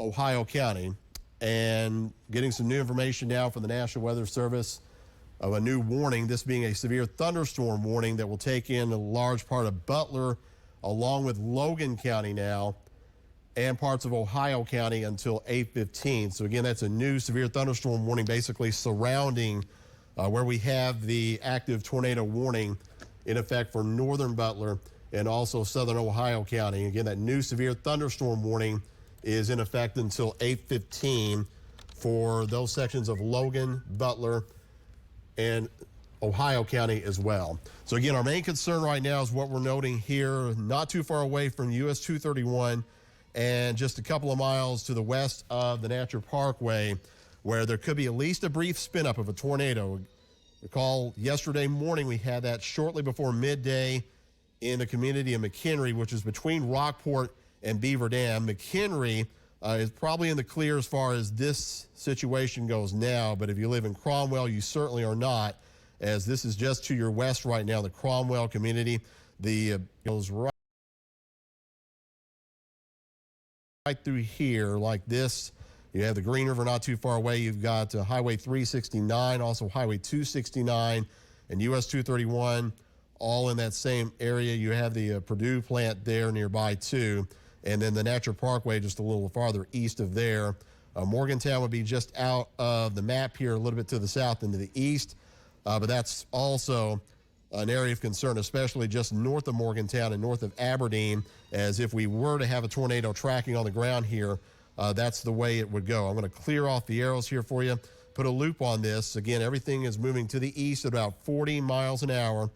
Ohio County, and getting some new information now from the National Weather Service of a new warning, this being a severe thunderstorm warning that will take in a large part of Butler along with Logan County now and parts of Ohio County until 8:15. So again, that's a new severe thunderstorm warning basically surrounding where we have the active tornado warning in effect for northern Butler and also southern Ohio County. Again, that new severe thunderstorm warning is in effect until 8:15 for those sections of Logan, Butler, and Ohio County as well. So again, our main concern right now is what we're noting here, not too far away from US 231 and just a couple of miles to the west of the Natural Parkway, where there could be at least a brief spin up of a tornado. Recall yesterday morning we had that shortly before midday in the community of McHenry, which is between Rockport and Beaver Dam. McHenry is probably in the clear as far as this situation goes now, but if you live in Cromwell, you certainly are not, as this is just to your west right now, the Cromwell community. The goes right through here like this. You have the Green River not too far away. You've got Highway 369, also Highway 269 and US 231, all in that same area. You have the Purdue plant there nearby too, and then the Natural Parkway just a little farther east of there. Morgantown would be just out of the map here, a little bit to the south and to the east, but that's also an area of concern, especially just north of Morgantown and north of Aberdeen, as if we were to have a tornado tracking on the ground here, that's the way it would go. I'm going to clear off the arrows here for you, put a loop on this. Again, everything is moving to the east at about 40 miles an hour,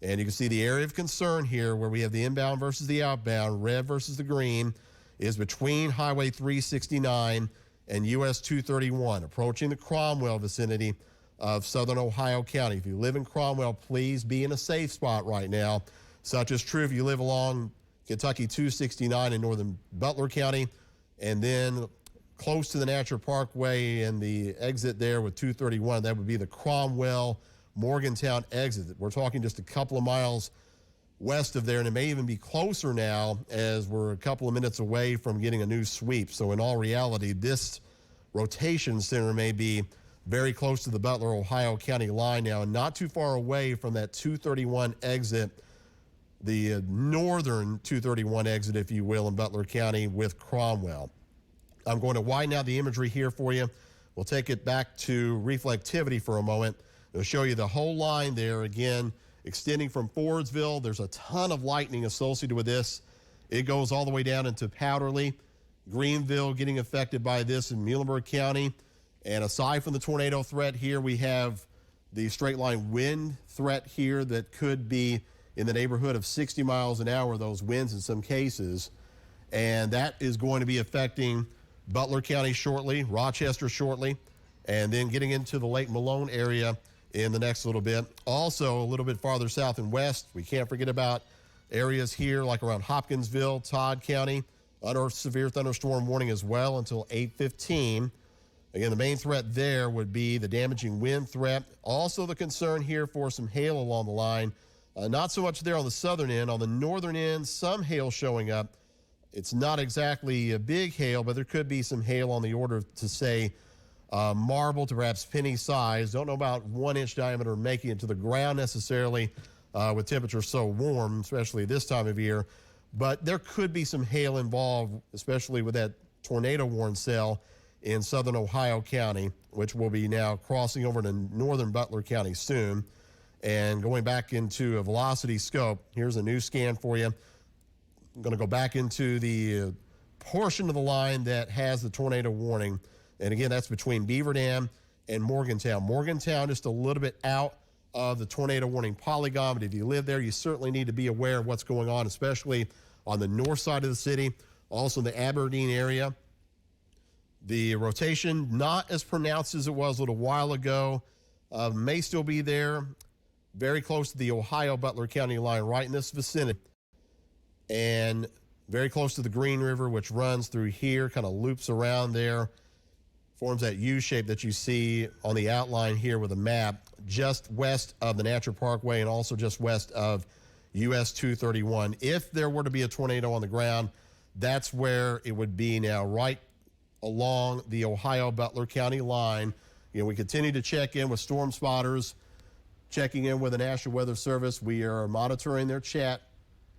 and you can see the area of concern here where we have the inbound versus the outbound, red versus the green, is between Highway 369 and US 231, approaching the Cromwell vicinity of southern Ohio County. If you live in Cromwell, please be in a safe spot right now. Such is true if you live along Kentucky 269 in northern Butler County, and then close to the Natural Parkway and the exit there with 231. That would be the Cromwell Morgantown exit. We're talking just a couple of miles west of there, and it may even be closer now as we're a couple of minutes away from getting a new sweep. So in all reality, this rotation center may be very close to the Butler, Ohio County line now, and not too far away from that 231 exit, the northern 231 exit, if you will, in Butler County with Cromwell. I'm going to widen out the imagery here for you. We'll take it back to reflectivity for a moment. It'll show you the whole line there, again, extending from Fordsville. There's a ton of lightning associated with this. It goes all the way down into Powderly, Greenville getting affected by this in Muhlenberg County. And aside from the tornado threat here, we have the straight line wind threat here that could be in the neighborhood of 60 miles an hour, those winds in some cases. And that is going to be affecting Butler County shortly, Rochester shortly, and then getting into the Lake Malone area in the next little bit. Also, a little bit farther south and west, we can't forget about areas here like around Hopkinsville, Todd County, under severe thunderstorm warning as well until 8:15. Again, the main threat there would be the damaging wind threat. Also the concern here for some hail along the line. Not so much there on the southern end. On the northern end, some hail showing up. It's not exactly a big hail, but there could be some hail on the order to, say, marble to perhaps penny size. Don't know about 1 inch diameter making it to the ground necessarily with temperatures so warm, especially this time of year. But there could be some hail involved, especially with that tornado warning cell in southern Ohio County, which will be now crossing over to northern Butler County soon. And going back into a velocity scope, here's a new scan for you. I'm going to go back into the portion of the line that has the tornado warning. And again, that's between Beaver Dam and Morgantown. Morgantown just a little bit out of the tornado warning polygon, but if you live there, you certainly need to be aware of what's going on, especially on the north side of the city, also in the Aberdeen area. The rotation, not as pronounced as it was a little while ago, may still be there, very close to the Ohio-Butler County line, right in this vicinity, and very close to the Green River, which runs through here, kind of loops around there, forms that U shape that you see on the outline here with a map, just west of the Natural Parkway and also just west of US 231. If there were to be a tornado on the ground, that's where it would be now, right along the Ohio-Butler County line. We continue to check in with storm spotters, checking in with the National Weather Service. We are monitoring their chat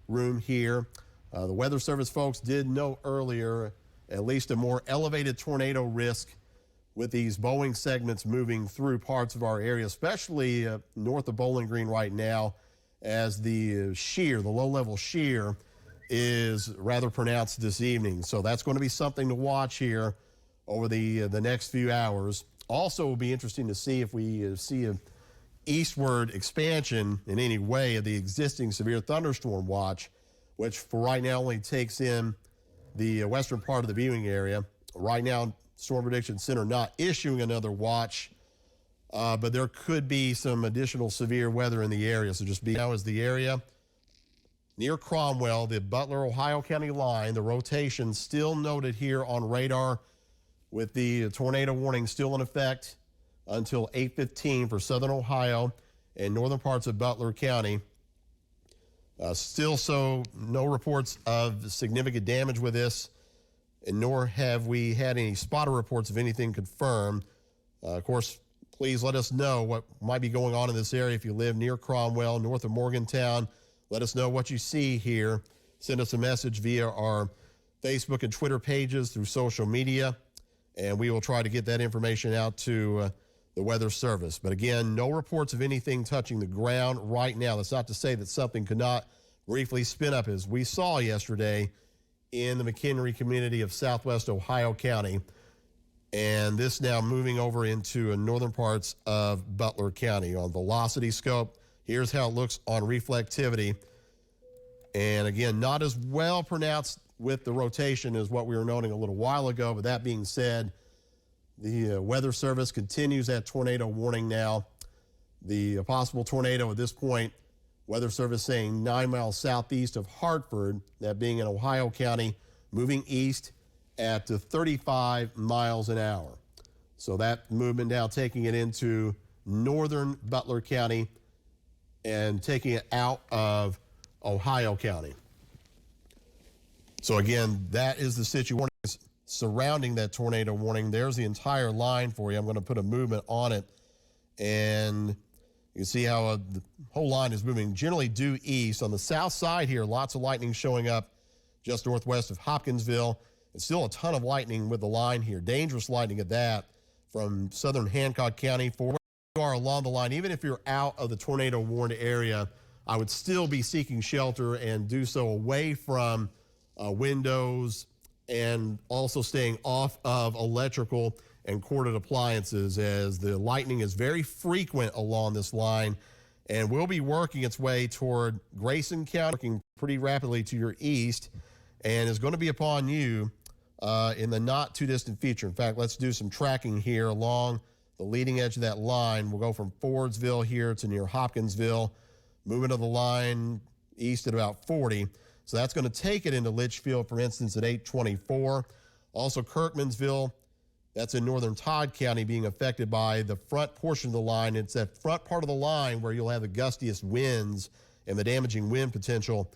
room here. The Weather Service folks did note earlier at least a more elevated tornado risk with these Bowling segments moving through parts of our area, especially north of Bowling Green right now, as the low-level shear is rather pronounced this evening. So that's going to be something to watch here over the next few hours. Also, it will be interesting to see if we see an eastward expansion in any way of the existing severe thunderstorm watch, which for right now only takes in the western part of the viewing area. Right now, Storm Prediction Center not issuing another watch, but there could be some additional severe weather in the area. So just be now as the area near Cromwell, the Butler, Ohio County line, the rotation still noted here on radar with the tornado warning still in effect until 8:15 for southern Ohio and northern parts of Butler County. Still no reports of significant damage with this, and nor have we had any spotter reports of anything confirmed. Of course, please let us know what might be going on in this area if you live near Cromwell, north of Morgantown. Let us know what you see here. Send us a message via our Facebook and Twitter pages through social media, and we will try to get that information out to the Weather Service. But again, no reports of anything touching the ground right now. That's not to say that something could not briefly spin up, as we saw yesterday in the McHenry community of southwest Ohio County. And this now moving over into northern parts of Butler County. On velocity scope, here's how it looks on reflectivity. And again, not as well pronounced with the rotation as what we were noting a little while ago. But that being said, the Weather Service continues that tornado warning now. The possible tornado at this point, Weather Service saying 9 miles southeast of Hartford, that being in Ohio County, moving east at 35 miles an hour. So that movement now taking it into northern Butler County and taking it out of Ohio County. So again, that is the situation surrounding that tornado warning. There's the entire line for you. I'm going to put a movement on it, and you can see how the whole line is moving generally due east. On the south side here, lots of lightning showing up just northwest of Hopkinsville. And still a ton of lightning with the line here. Dangerous lightning at that from southern Hancock County. For where you are along the line, even if you're out of the tornado warned area, I would still be seeking shelter and do so away from windows, and also staying off of electrical and corded appliances, as the lightning is very frequent along this line and will be working its way toward Grayson County, working pretty rapidly to your east, and is going to be upon you in the not too distant future. In fact, let's do some tracking here along the leading edge of that line. We'll go from Fordsville here to near Hopkinsville, moving to the line east at about 40. So that's going to take it into Litchfield, for instance, at 824. Also, Kirkmansville, that's in northern Todd County, being affected by the front portion of the line. It's that front part of the line where you'll have the gustiest winds and the damaging wind potential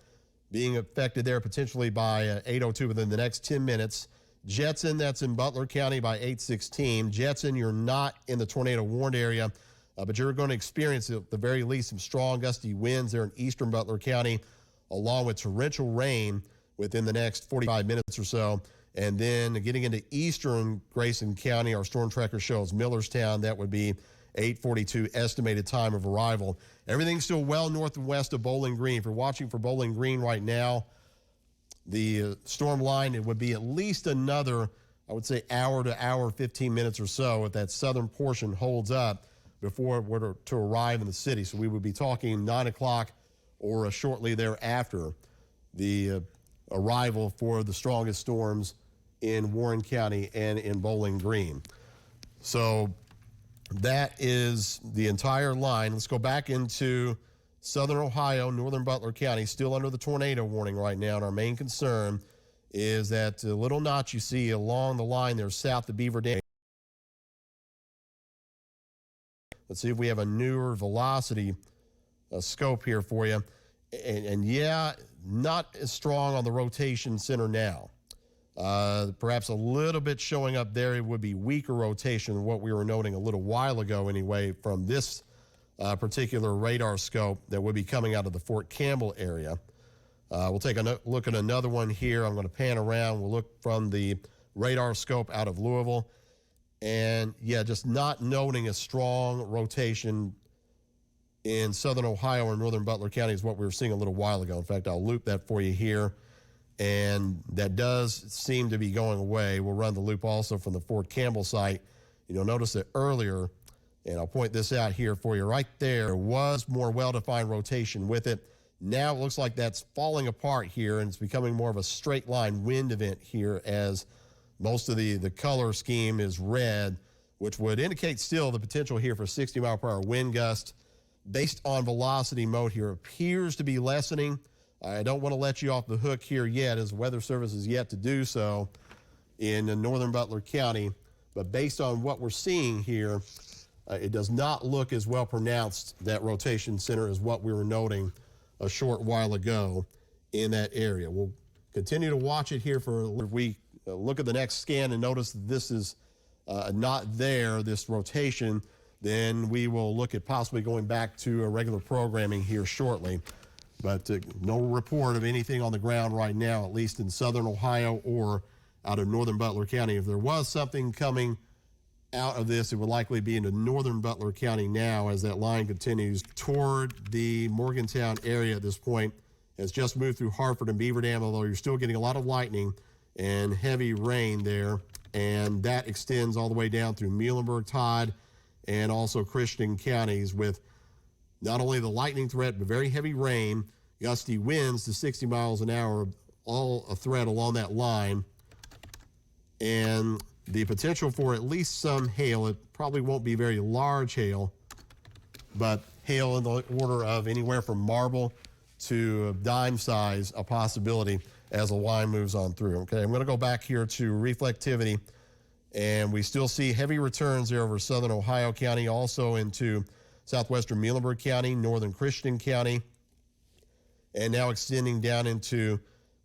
being affected there potentially by 802 within the next 10 minutes. Jetson, that's in Butler County by 816. Jetson, you're not in the tornado warned area, but you're going to experience at the very least some strong gusty winds there in eastern Butler County, along with torrential rain within the next 45 minutes or so. And then getting into eastern Grayson County, our storm tracker shows Millerstown, that would be 8:42 estimated time of arrival. Everything's still well north and west of Bowling Green. If you're watching for Bowling Green right now, the storm line, it would be at least another, I would say, hour to hour, 15 minutes or so if that southern portion holds up before it were to arrive in the city. So we would be talking 9 o'clock or shortly thereafter, the arrival for the strongest storms in Warren County and in Bowling Green. So that is the entire line. Let's go back into southern Ohio, northern Butler County, still under the tornado warning right now. And our main concern is that little notch you see along the line there south of Beaver Dam. Let's see if we have a newer velocity scope here for you. And yeah, not as strong on the rotation center now. Perhaps a little bit showing up there. It would be weaker rotation than what we were noting a little while ago anyway from this particular radar scope that would be coming out of the Fort Campbell area. We'll take a look at another one here. I'm going to pan around. We'll look from the radar scope out of Louisville. And, yeah, just not noting a strong rotation in southern Ohio or northern Butler County is what we were seeing a little while ago. In fact, I'll loop that for you here. And that does seem to be going away. We'll run the loop also from the Fort Campbell site. You'll notice that earlier, and I'll point this out here for you right there was more well-defined rotation with it. Now it looks like that's falling apart here, and it's becoming more of a straight line wind event here as most of the color scheme is red, which would indicate still the potential here for 60-mile-per-hour wind gust. Based on velocity mode here, appears to be lessening. I don't want to let you off the hook here yet, as the Weather Service is yet to do so in northern Butler County. But based on what we're seeing here, it does not look as well pronounced, that rotation center, as what we were noting a short while ago in that area. We'll continue to watch it here for a week. Look at the next scan and notice that this is not there, this rotation. Then we will look at possibly going back to a regular programming here shortly. But no report of anything on the ground right now, at least in southern Ohio or out of northern Butler County. If there was something coming out of this, it would likely be into northern Butler County now as that line continues toward the Morgantown area at this point. Has just moved through Hartford and Beaver Dam, although you're still getting a lot of lightning and heavy rain there. And that extends all the way down through Muhlenberg, Todd, and also Christian counties with not only the lightning threat, but very heavy rain, gusty winds to 60 miles an hour, all a threat along that line. And the potential for at least some hail. It probably won't be very large hail, but hail in the order of anywhere from marble to dime size, a possibility as the line moves on through. Okay, I'm going to go back here to reflectivity, and we still see heavy returns there over southern Ohio County, also into southwestern Muhlenberg County, northern Christian County, and now extending down into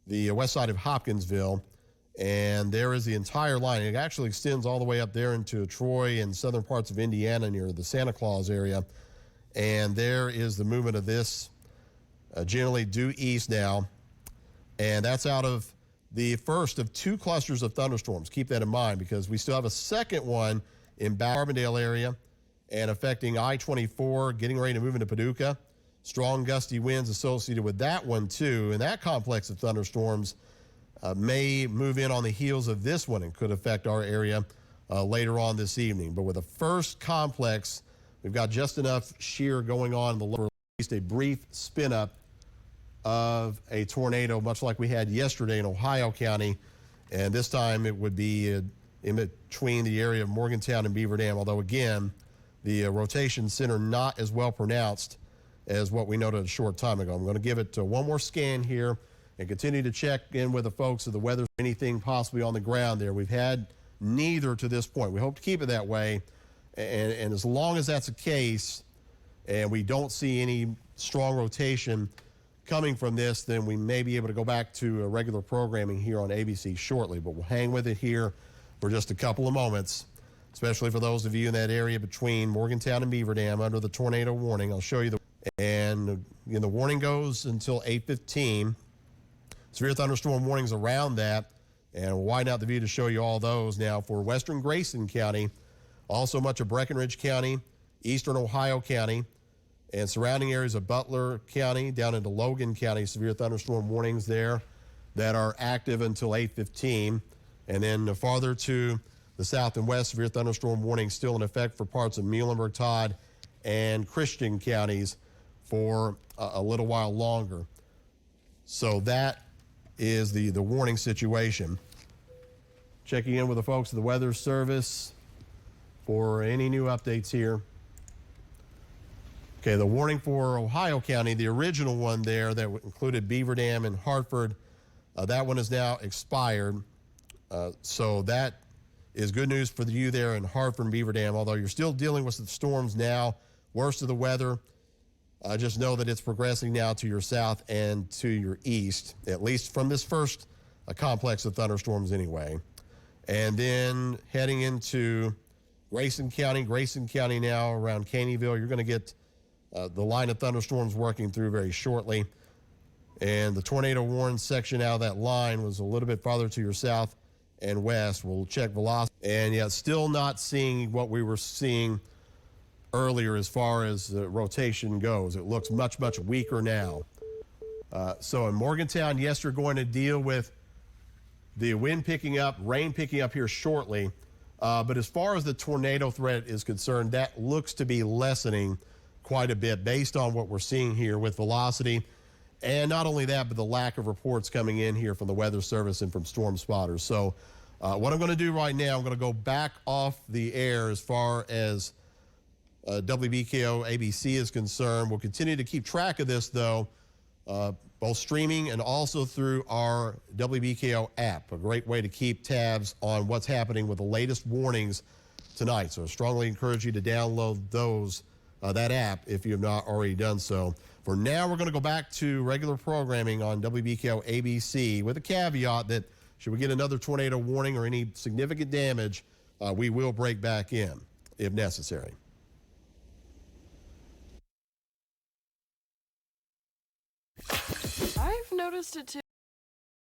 the west side of Hopkinsville. And there is the entire line. It actually extends all the way up there into Troy and southern parts of Indiana near the Santa Claus area. And there is the movement of this generally due east now. And that's out of the first of two clusters of thunderstorms. Keep that in mind because we still have a second one in Carbondale area and affecting I-24, getting ready to move into Paducah. Strong gusty winds associated with that one too. And that complex of thunderstorms may move in on the heels of this one and could affect our area later on this evening. But with the first complex, we've got just enough shear going on in the lower, at least a brief spin up of a tornado, much like we had yesterday in Ohio County. And this time it would be in between the area of Morgantown and Beaver Dam, although again, the rotation center not as well pronounced as what we noted a short time ago. I'm going to give it one more scan here and continue to check in with the folks of the weather, anything possibly on the ground there. We've had neither to this point. We hope to keep it that way. And as long as that's the case and we don't see any strong rotation coming from this, then we may be able to go back to regular programming here on ABC shortly. But we'll hang with it here for just a couple of moments, especially for those of you in that area between Morgantown and Beaver Dam under the tornado warning. I'll show you the warning goes until 8:15. Severe thunderstorm warnings around that, and we'll widen out the view to show you all those now for western Grayson County, also much of Breckinridge County, eastern Ohio County, and surrounding areas of Butler County down into Logan County. Severe thunderstorm warnings there that are active until 8:15. And then farther to the south and west, severe thunderstorm warnings still in effect for parts of Muhlenberg, Todd, and Christian counties for a little while longer. So that is the warning situation. Checking in with the folks of the Weather Service for any new updates here. Okay, the warning for Ohio County, the original one there that included Beaver Dam and Hartford, that one is now expired. So that is good news for you there in Hartford and Beaver Dam, although you're still dealing with the storms now. Worst of the weather, just know that it's progressing now to your south and to your east, at least from this first a complex of thunderstorms anyway. And then heading into Grayson County now around Caneyville, you're going to get the line of thunderstorms working through very shortly. And the tornado warning section out of that line was a little bit farther to your south and west. We'll check velocity. And yeah, still not seeing what we were seeing earlier as far as the rotation goes. It looks much, much weaker now. So in Morgantown, yes, you're going to deal with the wind picking up, rain picking up here shortly. But as far as the tornado threat is concerned, that looks to be lessening quite a bit based on what we're seeing here with velocity. And not only that, but the lack of reports coming in here from the Weather Service and from storm spotters. So what I'm going to do right now, I'm going to go back off the air as far as WBKO ABC is concerned. We'll continue to keep track of this, though, both streaming and also through our WBKO app, a great way to keep tabs on what's happening with the latest warnings tonight. So I strongly encourage you to download that app if you have not already done so. For now, we're going to go back to regular programming on WBKO ABC with a caveat that should we get another tornado warning or any significant damage, we will break back in if necessary. I've noticed it too.